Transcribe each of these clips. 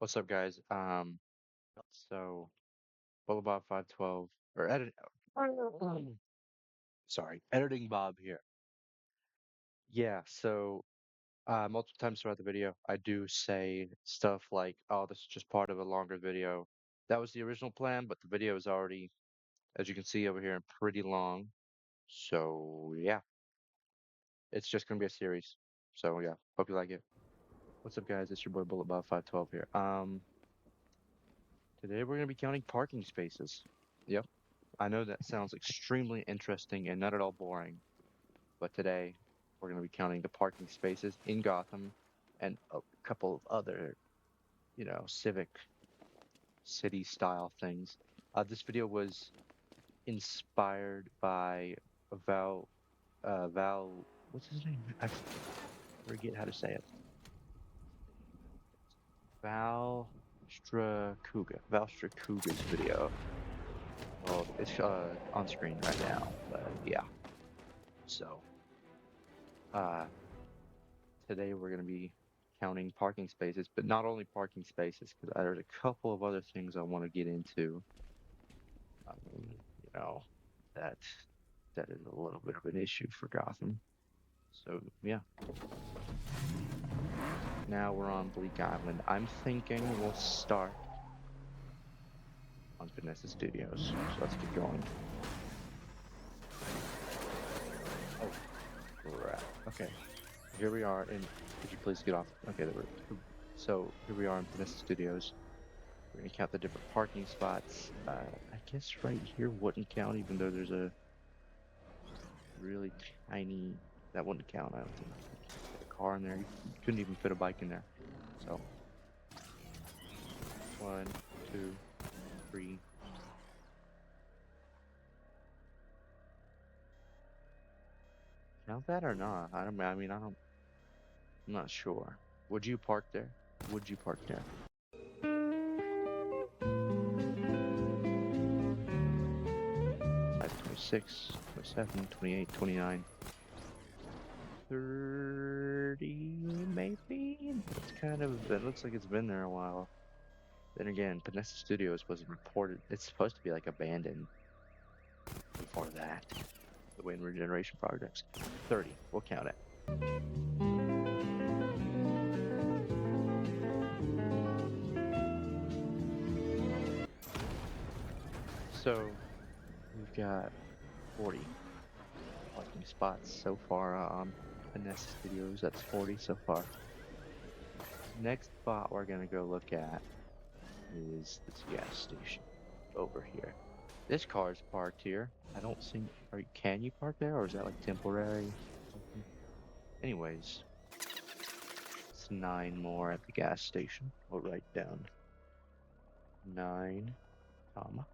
What's up, guys? So Boulevard 512 or edit. Sorry, editing Bob here. Yeah. Multiple times throughout the video, I do say stuff like, "Oh, this is just part of a longer video." That was the original plan, but the video is already, as you can see over here, pretty long. So yeah, it's just gonna be a series. So yeah, hope you like it. What's up, guys? It's your boy Bullet Bob 512 here. Today we're gonna be counting parking spaces. Yep. I know that sounds extremely interesting and not at all boring, but today we're going to be counting the parking spaces in Gotham and a couple of other, civic city style things. This video was inspired by Val, what's his name? I forget how to say it. Val Strakuga's video. Well, it's on screen right now, but yeah. So, uh, today we're going to be counting parking spaces, but not only parking spaces, because there's a couple of other things I want to get into. Um, you know, that that is a little bit of an issue for Gotham. So yeah, now we're on Bleak Island. I'm thinking we'll start on Vanessa Studios. So let's get going. Oh crap. Okay, here we are. And could you please get off? Okay, there we. So here we are in Vanessa Studios. We're gonna count the different parking spots. I guess right here wouldn't count, even though there's a really tiny. That wouldn't count. I don't think. Get a car in there. You couldn't even fit a bike in there. So one, two, three. Count that or not? I don't. I mean, I don't. I'm not sure. Would you park there? Would you park there? 26, 27, 28, 29, 30, maybe? It's kind of. It looks like it's been there a while. Then again, Panessa Studios was reported. It's supposed to be like abandoned before that. The wind regeneration projects. 30. We'll count it. So we've got 40 parking spots so far on Panessa Studios. That's 40 so far. Next spot we're gonna go look at is this gas station over here. This car's parked here. I don't think. Can you park there, or is that like temporary? Anyways, it's 9 more at the gas station. We'll write down 9, comma.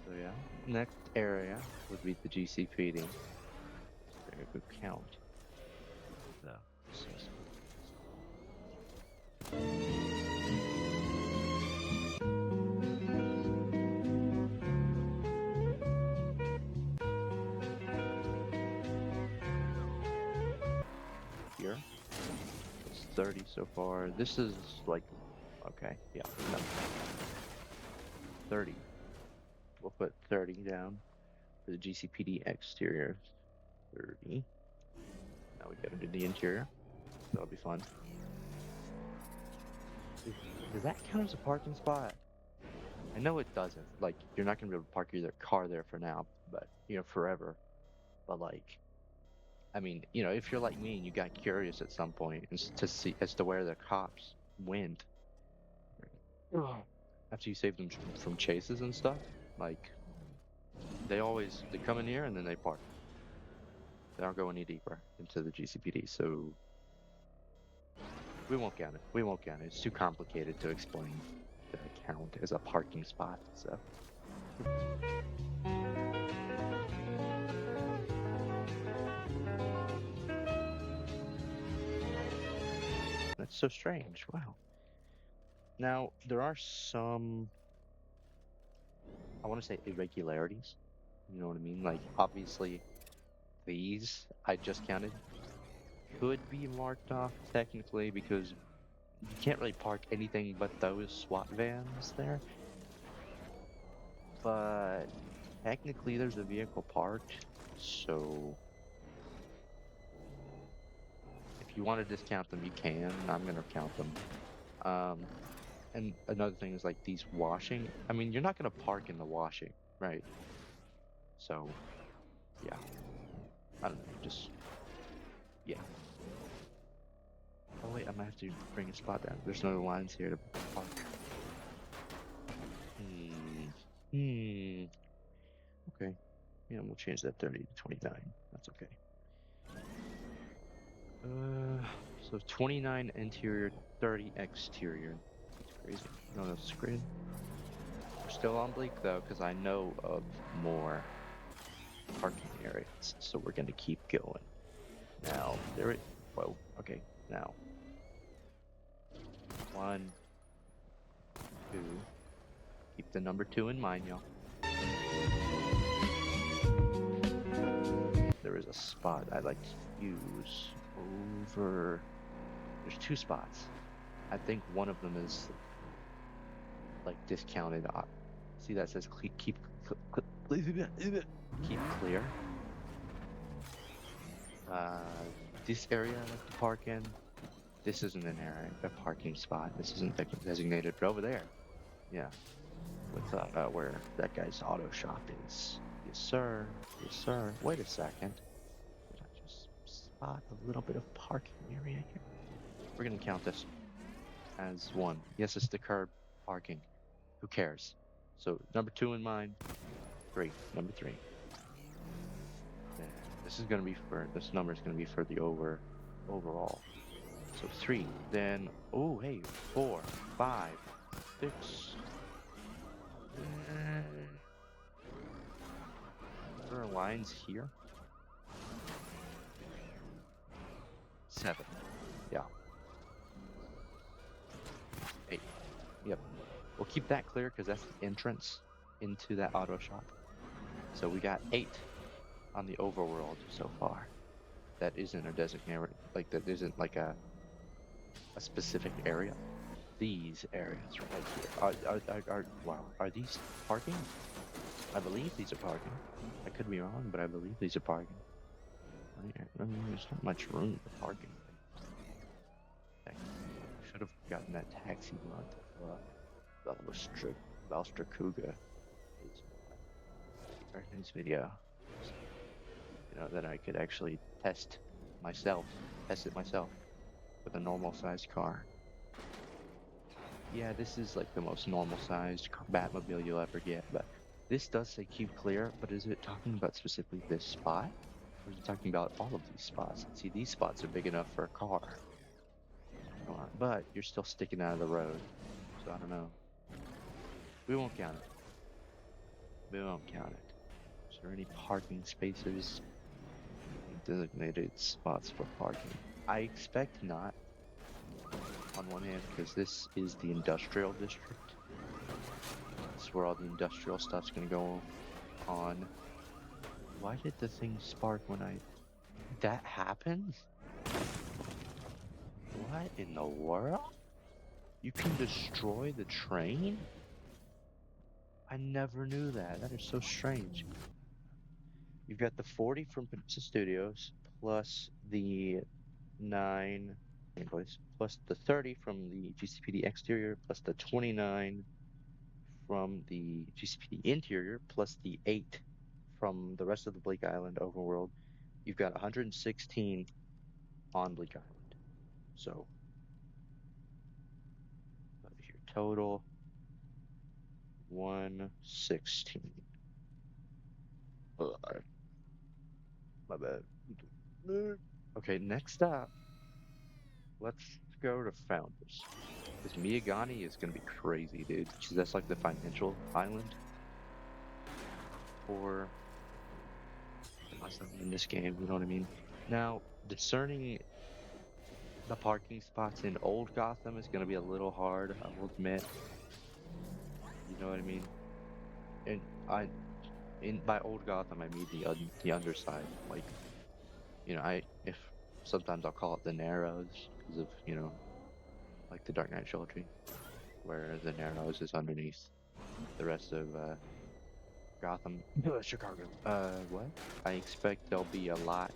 So yeah, next area would be the GCPD. We're gonna go count. So, here, it's 30 so far. This is like, okay, yeah, no. 30. We'll put 30 down for the GCPD exterior. 30. Now we gotta do the interior. That'll be fun. Does that count as a parking spot? I know it doesn't. Like, you're not gonna be able to park your car there for now, but forever. But like, I mean, if you're like me and you got curious at some point to see as to where the cops went after you saved them from chases and stuff, like they come in here and then they park. They don't go any deeper into the GCPD, so we won't count it. We won't count it. It's too complicated to explain the count as a parking spot. So. That's so strange. Wow. Now, there are some, I want to say irregularities. You know what I mean? Like, obviously, these I just counted could be marked off technically because you can't really park anything but those SWAT vans there. But technically, there's a vehicle parked, so if you want to discount them, you can. I'm gonna count them. Um, and another thing is like these washing. I mean, you're not gonna park in the washing, right? So yeah, I don't know. Just yeah. Oh wait, I might have to bring a spot down. There's no lines here to park. Hmm. Hmm. Okay. Yeah, we'll change that 30 to 29. That's okay. Uh, so 29 interior, 30 exterior. That's crazy. No, that's crazy. We're still on bleak though, because I know of more parking areas. So we're gonna keep going. Now there it. Whoa. Okay. Now 1, 2. Keep the number 2 in mind, y'all. There is a spot I'd like to use over. There's 2 spots. I think one of them is like discounted. See that says keep clear. This area I like to park in. This isn't an area, a parking spot. This isn't designated, but over there, yeah, with where that guy's auto shop is. Yes, sir. Yes, sir. Wait a second. Did I just spot a little bit of parking area here? We're gonna count this as 1. Yes, it's the curb parking. Who cares? So number 2 in mind. 3. Number 3. This is gonna be for this number is gonna be for the overall. So 3. Then oh hey 4, 5, 6. There are lines here. 7. Yeah. 8. Yep. We'll keep that clear because that's the entrance into that auto shop. So we got 8 on the overworld so far. That isn't a designated, like that isn't like a specific area. These areas right here are these parking? I believe these are parking. I could be wrong, but I believe these are parking. I mean, there's not much room for parking. Should have gotten that taxi month of Valstrakuga. This video. You know, that I could actually test it myself with a normal sized car. Yeah, this is like the most normal sized Batmobile you'll ever get, but this does say keep clear, but is it talking about specifically this spot? Or is it talking about all of these spots? See, these spots are big enough for a car. But you're still sticking out of the road, so I don't know. We won't count it. We won't count it. Is there any parking spaces? Designated spots for parking? I expect not, on one hand, because this is the industrial district. This is where all the industrial stuff's gonna go on. Why did the thing spark when that happened? What in the world? You can destroy the train? I never knew that. That is so strange. You've got the 40 from Pizza Studios, plus the 9 plus the 30 from the GCPD exterior, plus the 29 from the GCPD interior, plus the 8 from the rest of the Bleak Island overworld. You've got 116 on Bleak Island. So your total 116. My bad. Okay, next up, let's go to Founders. This Miyagani is gonna be crazy, dude. Because that's like the financial island for in this game, you know what I mean? Now, discerning the parking spots in Old Gotham is gonna be a little hard, I will admit. You know what I mean? And by Old Gotham, I mean the underside. Like, you know, if sometimes I'll call it the Narrows because of, you know, like the Dark Knight trilogy, where the Narrows is underneath the rest of Gotham. Chicago. What? I expect there'll be a lot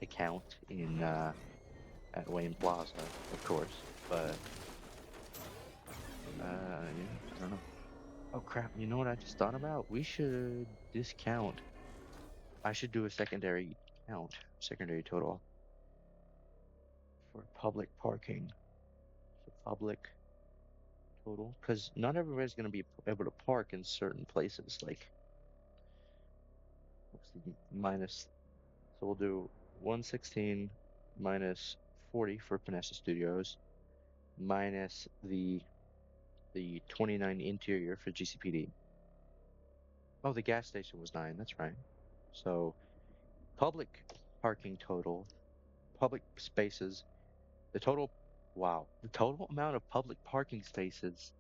to count in at Wayne Plaza, of course, but yeah, I don't know. Oh crap! You know what I just thought about? We should discount. I should do a secondary count, secondary total for public parking. So public total, because not everybody's going to be able to park in certain places. Like, what's the minus? So we'll do 116 minus 40 for Panessa Studios, minus the 29 interior for GCPD. Oh, the gas station was 9. That's right. So public parking total, public spaces, the total. Wow, the total amount of public parking spaces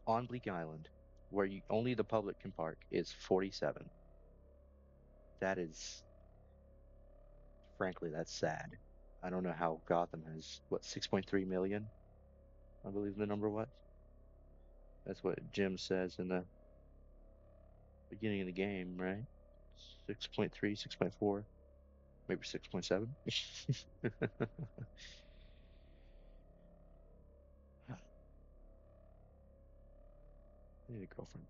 on Bleak Island, where only the public can park, is 47. That is, frankly, that's sad. I don't know how Gotham has, what, 6.3 million? I believe the number was. That's what Jim says in the beginning of the game, right? 6.3, 6.4, maybe 6.7. I need a girlfriend.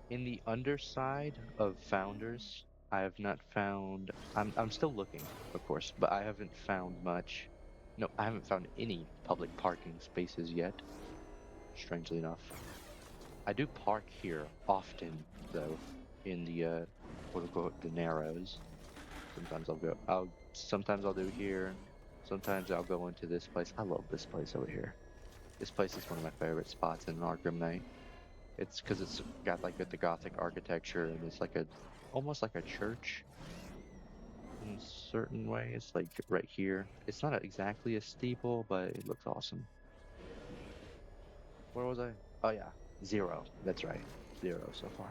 In the underside of Founders, I have not found. I'm still looking, of course, but I haven't found much. No, I haven't found any public parking spaces yet, strangely enough. I do park here often, though, in the quote unquote the Narrows. Sometimes I'll do here. Sometimes I'll go into this place. I love this place over here. This place is one of my favorite spots in Arkham Knight. It's because it's got like the Gothic architecture, and it's like almost like a church in a certain way. It's like right here. It's not exactly a steeple, but it looks awesome. Where was I? Oh yeah, 0. That's right, 0 so far.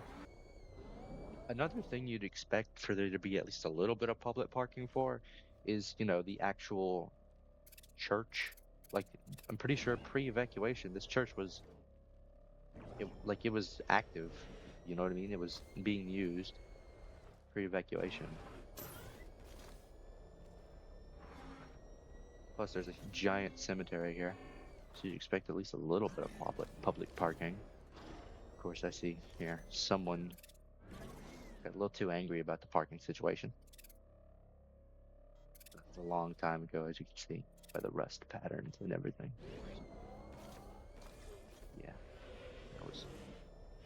Another thing you'd expect for there to be at least a little bit of public parking for is, the actual church. Like, I'm pretty sure pre-evacuation, this church was it was active. You know what I mean? It was being used pre-evacuation. Plus, there's a giant cemetery here, so you'd expect at least a little bit of public parking. Of course, I see here someone got a little too angry about the parking situation. That was a long time ago, as you can see by the rust patterns and everything. Yeah, that was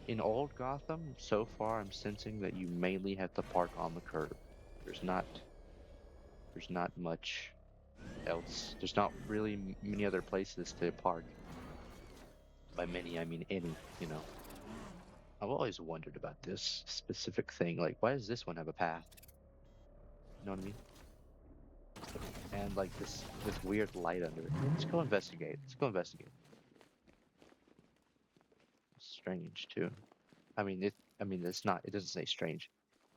in old Gotham. So far, I'm sensing that you mainly have to park on the curb. There's not much else. There's not really many other places to park. By many, I mean any. I've always wondered about this specific thing. Like, why does this one have a path? You know what I mean? And like this weird light under it. Let's go investigate. Strange too. I mean, it's not. It doesn't say strange.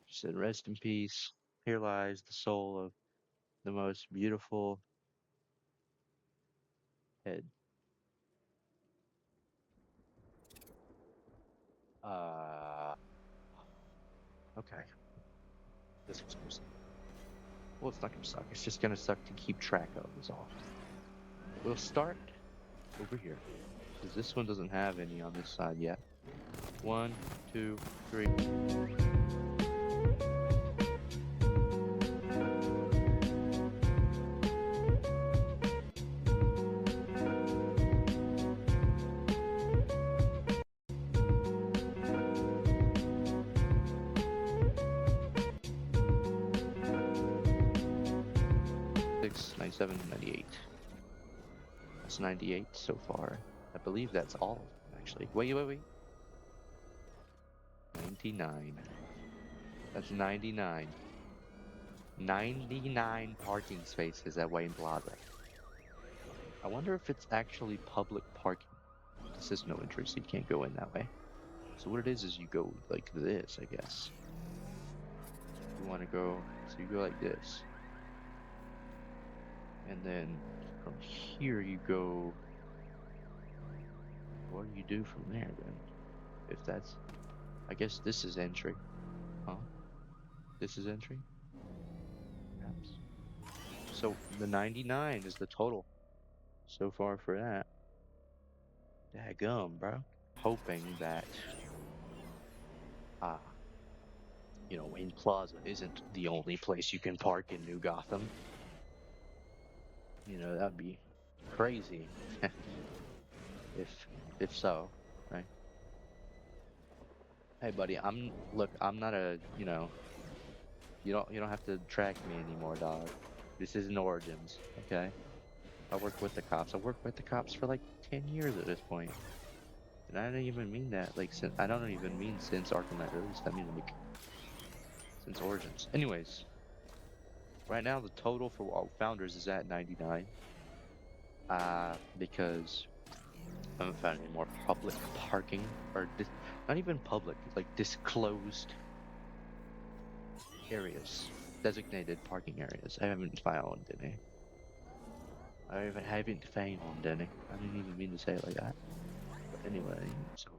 It said, "Rest in peace. Here lies the soul of the most beautiful head." Uh, okay. This was gonna suck. Well, it's not gonna suck. It's just gonna suck to keep track of, is all. We'll start over here, because this one doesn't have any on this side yet. 1, 2, 3. 6, 97, 98. That's 98 so far. I believe that's all, actually. Wait. 99. That's 99. 99 parking spaces at Wayne Plaza. I wonder if it's actually public parking. This is no entry, so you can't go in that way. So what it is you go like this, I guess. You want to go, so you go like this. And then from here you go. What do you do from there then? If that's, I guess this is entry, huh? This is entry, perhaps. So the 99 is the total so far for that. Daggum, bro. Hoping that, uh, Wayne Plaza isn't the only place you can park in New Gotham. That'd be crazy if if so, right? Hey, buddy, I'm not a, you don't have to track me anymore, dog. This isn't Origins, okay? I work with the cops. I worked with the cops for like 10 years at this point. And I don't even mean that, like, I don't even mean since Arkham Knight released. I mean, like, since Origins. Anyways, right now the total for all Founders is at 99. Because I haven't found any more public parking, or not even public, it's like disclosed areas, designated parking areas. I haven't found any. I haven't found any. I didn't even mean to say it like that. But anyway, so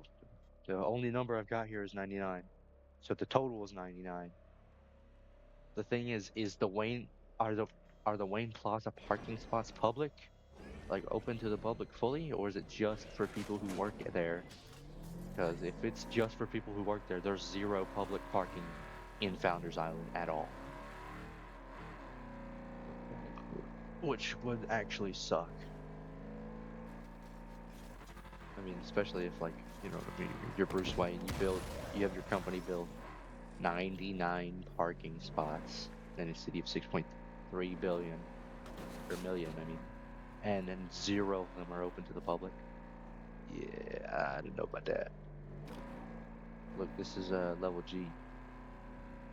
the only number I've got here is 99. So the total is 99. The thing is the Wayne are the Wayne Plaza parking spots public? Like open to the public fully, or is it just for people who work there? Because if it's just for people who work there, there's zero public parking in Founders Island at all. Which would actually suck. I mean, especially if, like, you're Bruce Wayne, you have your company build 99 parking spots in a city of 6.3 billion, or million, I mean, and then zero of them are open to the public. Yeah, I don't know about that. Look, this is level G.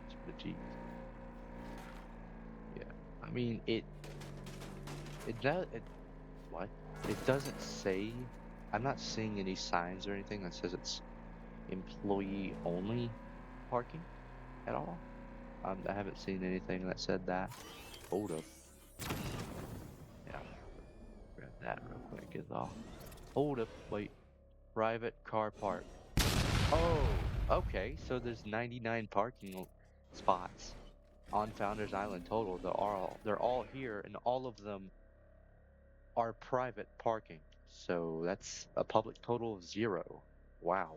It's for the G. Yeah, I mean it does it what? It doesn't say. I'm not seeing any signs or anything that says it's employee only parking at all. I haven't seen anything that said that. Hold up. Yeah, grab that real quick is all. Hold up, wait. Private car park. Oh, okay. So there's 99 parking spots on Founders Island total. They're all here, and all of them are private parking. So that's a public total of 0. Wow.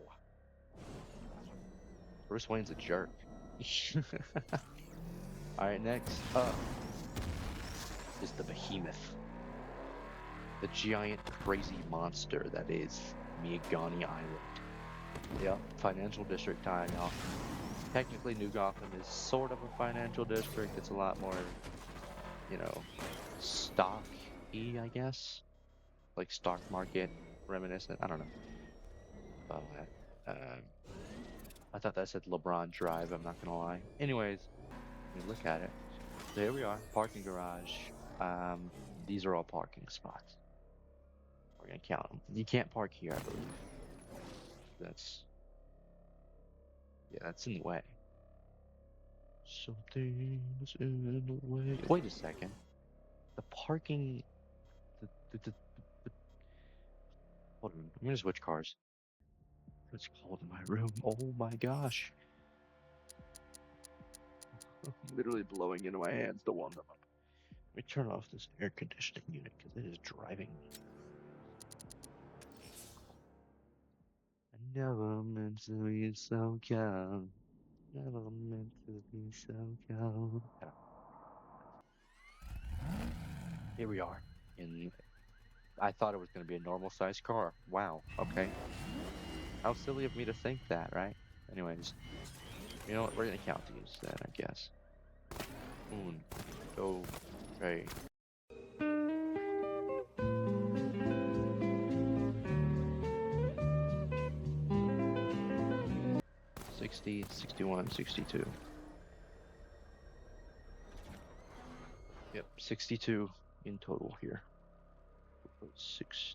Bruce Wayne's a jerk. All right, next up is the Behemoth, the giant crazy monster that is Miagani Island. Yeah, financial district time, y'all. Technically, New Gotham is sort of a financial district. It's a lot more, you know, stock-y, I guess. Like stock market reminiscent. I don't know about that. I thought that said LeBron Drive. I'm not gonna lie. Anyways, I mean, look at it. There we are, parking garage. Um, these are all parking spots. We're gonna count them. You can't park here, I believe. That's Yeah, that's in the way. Something's in the way. Wait a second. The parking. The hold on. I'm gonna switch cars. It's cold in my room. Oh my gosh. I'm literally blowing into my hands to warm them up. Let me turn off this air conditioning unit because it is driving me. I never meant to be so cold. Never meant to be so cold. Here we are. I thought it was going to be a normal sized car. Wow. Okay. How silly of me to think that, right? Anyways, you know what? We're going to count these then, I guess. Un, dos, tres. 60, 61, 62. Yep, 62 in total here. 6.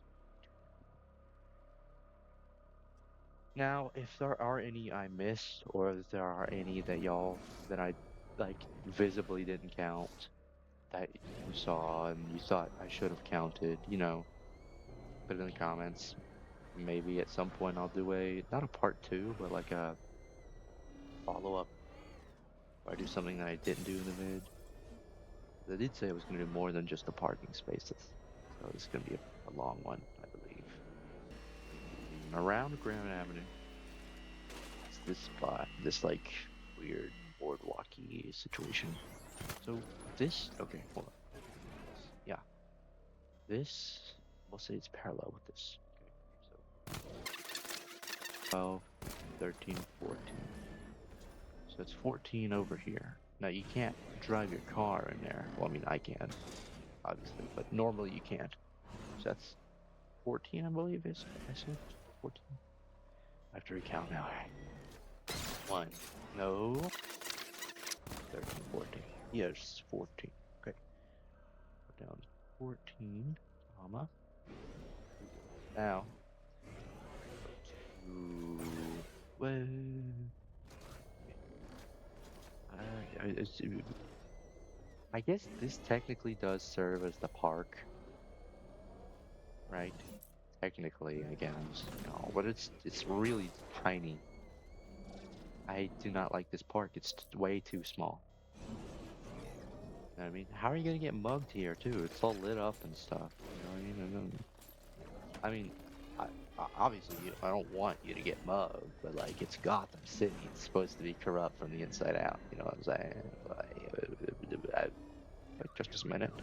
Now, if there are any I missed, or if there are any that I like visibly didn't count, that you saw and you thought I should have counted, put it in the comments. Maybe at some point I'll do not a part two, but like a follow up, or I do something that I didn't do in the vid. They did say I was going to do more than just the parking spaces. So this is going to be a long one, I believe. Around Grand Avenue. It's this spot, this like weird boardwalky situation. So this, okay, hold on. Yeah, this, we'll say it's parallel with this. Okay, so 12, 13, 14. So it's 14 over here. Now you can't drive your car in there. Well, I mean, I can, obviously, but normally you can't. So that's 14, I believe, is I said 14. I have to recount now. One. No. 13, 14. Yes, 14. Okay. Go down 14, comma. Now. Well, I guess this technically does serve as the park, right? Technically, I guess. But it's really tiny. I do not like this park. It's way too small. I mean, how are you gonna get mugged here too? It's all lit up and stuff. You know what I mean? And then, I mean, obviously, I don't want you to get mugged, but like, it's Gotham City. It's supposed to be corrupt from the inside out. You know what I'm saying? Like, just a minute.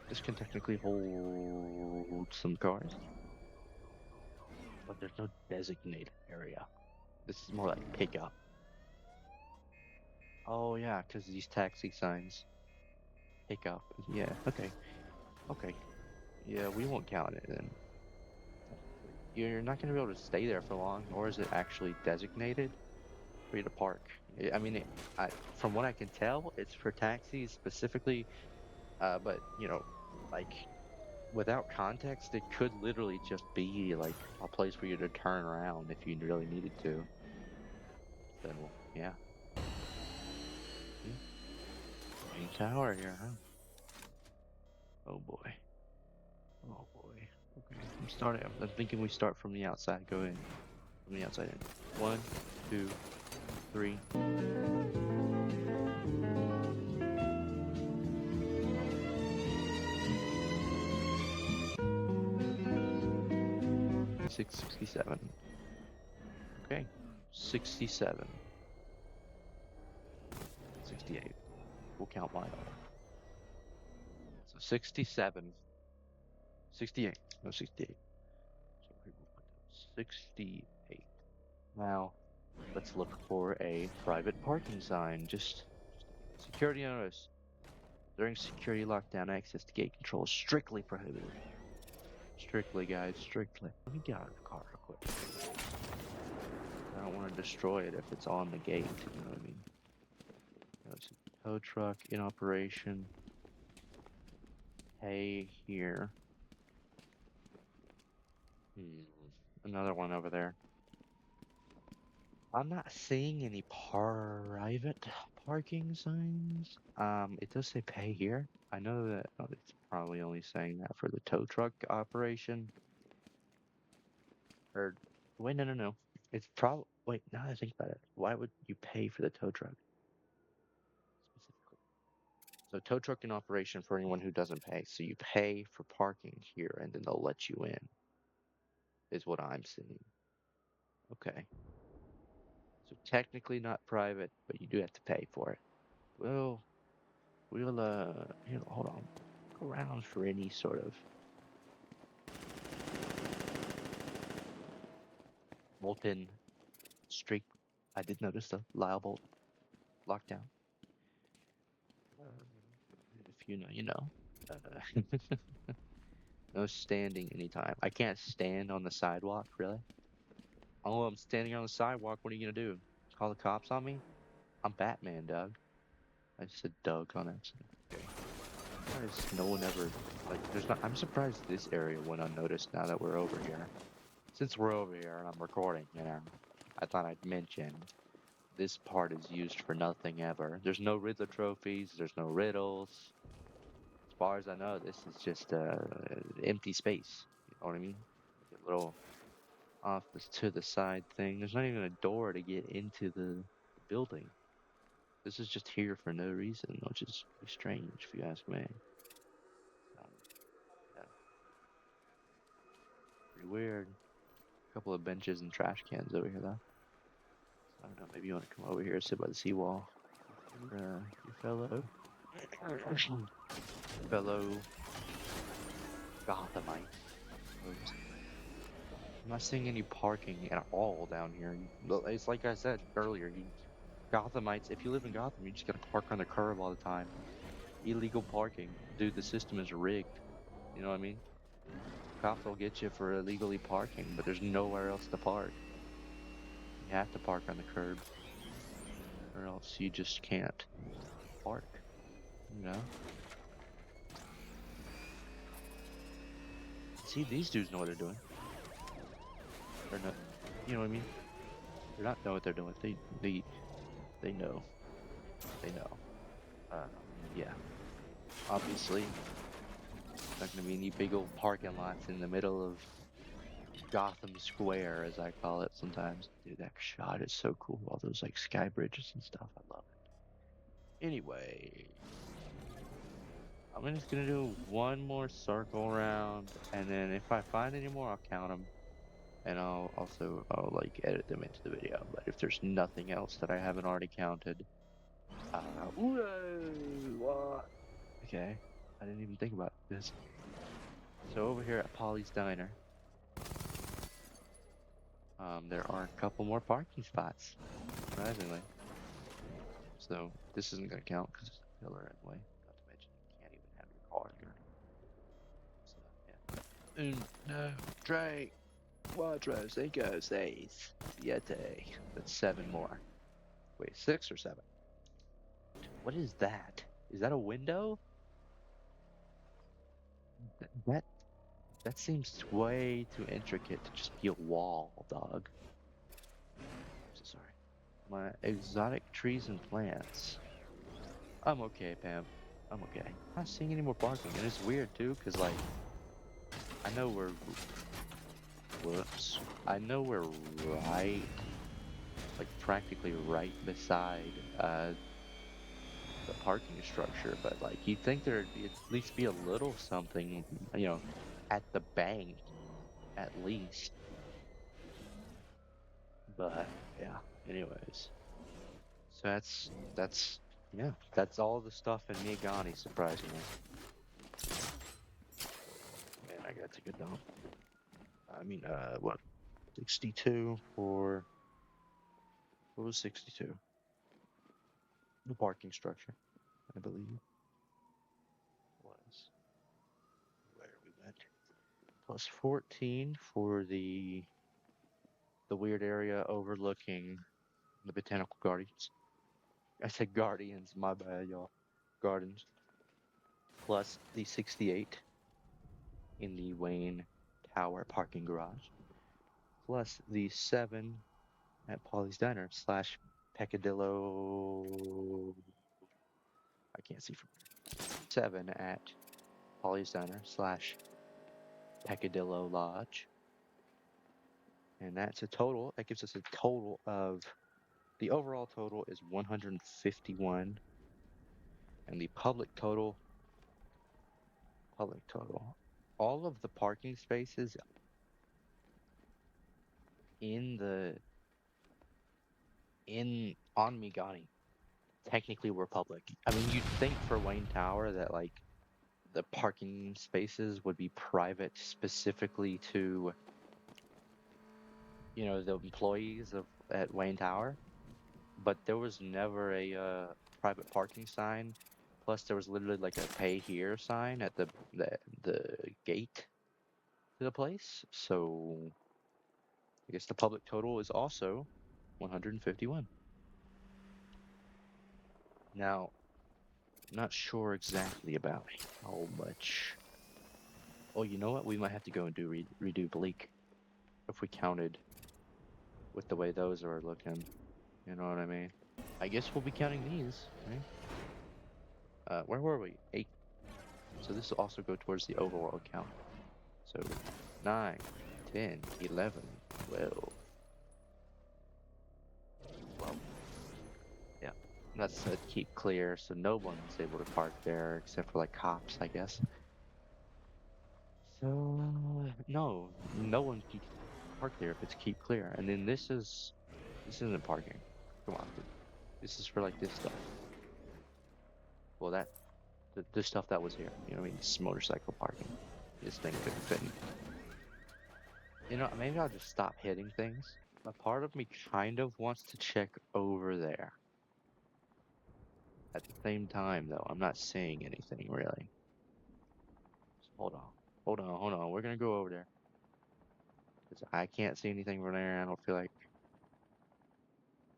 This can technically hold some cars, but there's no designated area. This is more like pickup. Oh yeah, because these taxi signs. Pickup. Yeah. Okay. Okay. Yeah, we won't count it then. You're not going to be able to stay there for long, nor is it actually designated for you to park. I mean, from what I can tell, it's for taxis specifically, but, like, without context, it could literally just be, like, a place for you to turn around if you really needed to. So, yeah. Main tower here, huh? Oh, boy. Oh, boy. Okay, I'm thinking we start from the outside, go in. From the outside in. 1, 2, 3. 67. Okay. 67. 68. We'll count mine all. So 67. 68. No, 68. So we will put down 68. Now, let's look for a private parking sign. Just security notice. During security lockdown, access to gate control is strictly prohibited. Strictly, guys, strictly. Let me get out of the car real quick. I don't want to destroy it if it's on the gate, you know what I mean? It's a tow truck in operation. Hey, here. Another one over there. I'm not seeing any private parking signs. It does say pay here. I know that it's probably only saying that for the tow truck operation. Or wait, no. It's probably wait. Now that I think about it, why would you pay for the tow truck specifically? So tow truck in operation for anyone who doesn't pay. So you pay for parking here, and then they'll let you in. Is what I'm seeing. Okay. So technically not private, but you do have to pay for it. Well, we'll here, hold on. Look around for any sort of molten streak. I did notice the Lyle bolt lockdown. If you know, you know. No standing anytime. I can't stand on the sidewalk, really. Oh, I'm standing on the sidewalk. What are you gonna do? Call the cops on me? I'm Batman, Doug. I just said Doug on accident. Okay. Why is no one ever like? There's not. I'm surprised this area went unnoticed now that we're over here. Since we're over here and I'm recording, I thought I'd mention this part is used for nothing ever. There's no Riddler trophies. There's no riddles. far as I know, this is just empty space. You know what I mean? Like a little off this to the side thing. There's not even a door to get into the building. This is just here for no reason, which is pretty strange if you ask me. Um, yeah, pretty weird. A couple of benches and trash cans over here though. So I don't know. Maybe you want to come over here, sit by the seawall. Your fellow Gothamite. I'm not seeing any parking at all down here. It's like I said earlier. Gothamites, if you live in Gotham, you just gotta park on the curb all the time. Illegal parking. Dude, the system is rigged. You know what I mean? Cops will get you for illegally parking, but there's nowhere else to park. You have to park on the curb, or else you just can't park. You know? See, these dudes know what they're doing. They're not, you know what I mean? They're not know what they're doing. They know. They know. Yeah. Obviously, not gonna be any big old parking lots in the middle of Gotham Square, as I call it sometimes. Dude, that shot is so cool. All those like sky bridges and stuff. I love it. Anyway, I'm just gonna do one more circle around, and then if I find any more, I'll count them, and I'll like edit them into the video. But if there's nothing else that I haven't already counted, what? Okay, I didn't even think about this. So over here at Polly's Diner, there are a couple more parking spots, surprisingly. So this isn't gonna count because it's a pillar anyway. Not to mention you can't even have your car here. So yeah. Uno, tres, cuatro, cinco, seis, siete. That's 7 more. Wait, 6 or 7? What is that? Is that a window? That that seems way too intricate to just be a wall, dog. I'm so sorry. My exotic trees and plants. I'm okay, Pam. I'm okay. I'm not seeing any more parking, and it's weird too, cause like I know we're whoops. I know we're right, like practically right beside the parking structure, but like you'd think there'd be at least be a little something, you know, at the bank at least. But yeah. Anyways, so that's all the stuff in Miyagani, surprisingly. Man, I gotta take a dump. I mean, what? 62 for what was 62? The parking structure, I believe, was where we went. Plus 14 for the weird area overlooking the botanical gardens. I said guardians, my bad, y'all. Gardens. Plus the 68 in the Wayne Tower parking garage. Plus the 7 at Polly's Diner slash Peccadillo. I can't see from here. 7 at Polly's Diner slash Peccadillo Lodge. And that's a total, that gives us a total of, the overall total is 151. And the public total, all of the parking spaces in on Migani technically were public. I mean, you'd think for Wayne Tower that like the parking spaces would be private specifically to, you know, the employees of at Wayne Tower, but there was never a private parking sign. Plus, there was literally like a pay here sign at the gate to the place. So I guess the public total is also 151. Now, I'm not sure exactly about how much. Oh, you know what? We might have to go and redo Bleak if we counted with the way those are looking. You know what I mean? I guess we'll be counting these, right? Where were we? 8. So this will also go towards the overall count. So 9, 10, 11, 12. Well, yeah. That said keep clear, so no one's able to park there except for like cops, I guess. So no one can park there if it's keep clear. And then this isn't parking. Come on, dude. This is for like this stuff. Well, the stuff that was here. You know what I mean? This motorcycle parking. This thing couldn't fit in. You know, maybe I'll just stop hitting things. A part of me kind of wants to check over there. At the same time, though, I'm not seeing anything really. So hold on. We're gonna go over there. 'Cause I can't see anything from there. I don't feel like.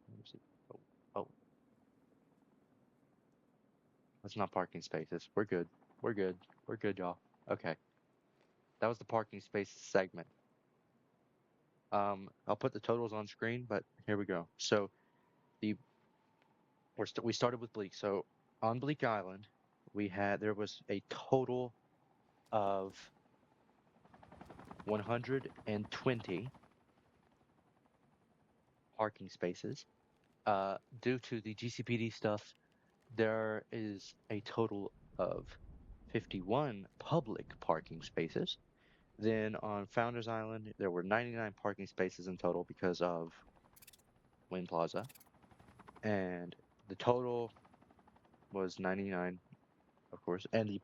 Let me see. Oh, oh, that's not parking spaces. We're good. We're good. We're good, y'all. Okay, that was the parking spaces segment. I'll put the totals on screen, but here we go. So the we started with Bleak. So on Bleak Island, there was a total of 120 parking spaces. Due to the GCPD stuff, there is a total of 51 public parking spaces. Then on Founders Island, there were 99 parking spaces in total because of Wayne Plaza. And the total was 99, of course. And the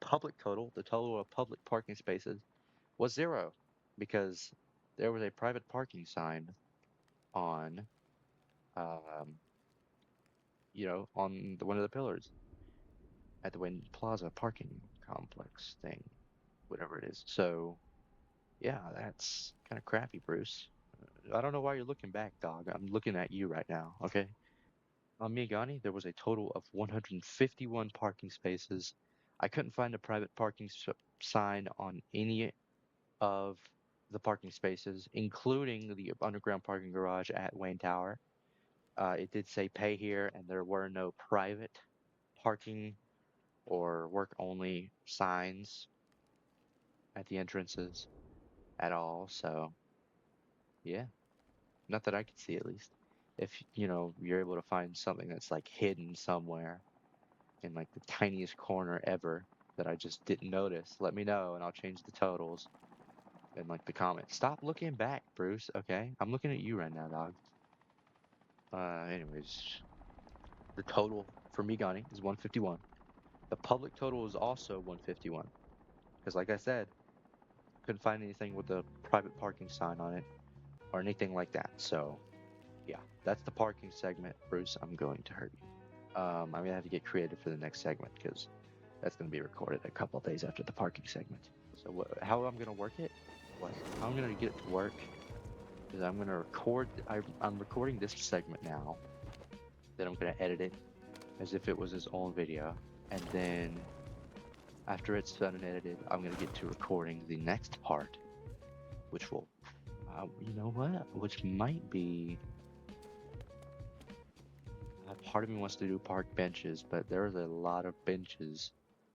total of public parking spaces was 0 because there was a private parking sign on, um, on one of the pillars at the Wayne Plaza parking complex thing, whatever it is. So, yeah, that's kind of crappy, Bruce. I don't know why you're looking back, dog. I'm looking at you right now, okay? On Miyagani, there was a total of 151 parking spaces. I couldn't find a private parking sign on any of the parking spaces, including the underground parking garage at Wayne Tower. It did say pay here, and there were no private parking or work only signs at the entrances at all. So, yeah, not that I could see at least. If, you're able to find something that's like hidden somewhere in like the tiniest corner ever that I just didn't notice, let me know and I'll change the totals in like the comments. Stop looking back, Bruce, okay? I'm looking at you right now, dog. Anyways, the total for Migani is 151. The public total is also 151 because, like I said, couldn't find anything with a private parking sign on it or anything like that. So, yeah, that's the parking segment. Bruce, I'm going to hurt you. I'm gonna have to get creative for the next segment because that's gonna be recorded a couple of days after the parking segment. So, how I'm gonna work it? How I'm gonna get it to work is I'm gonna record. I'm recording this segment now. Then I'm gonna edit it as if it was his own video, and then after it's done and edited, I'm gonna get to recording the next part, which will, you know what? Which might be. Part of me wants to do park benches, but there's a lot of benches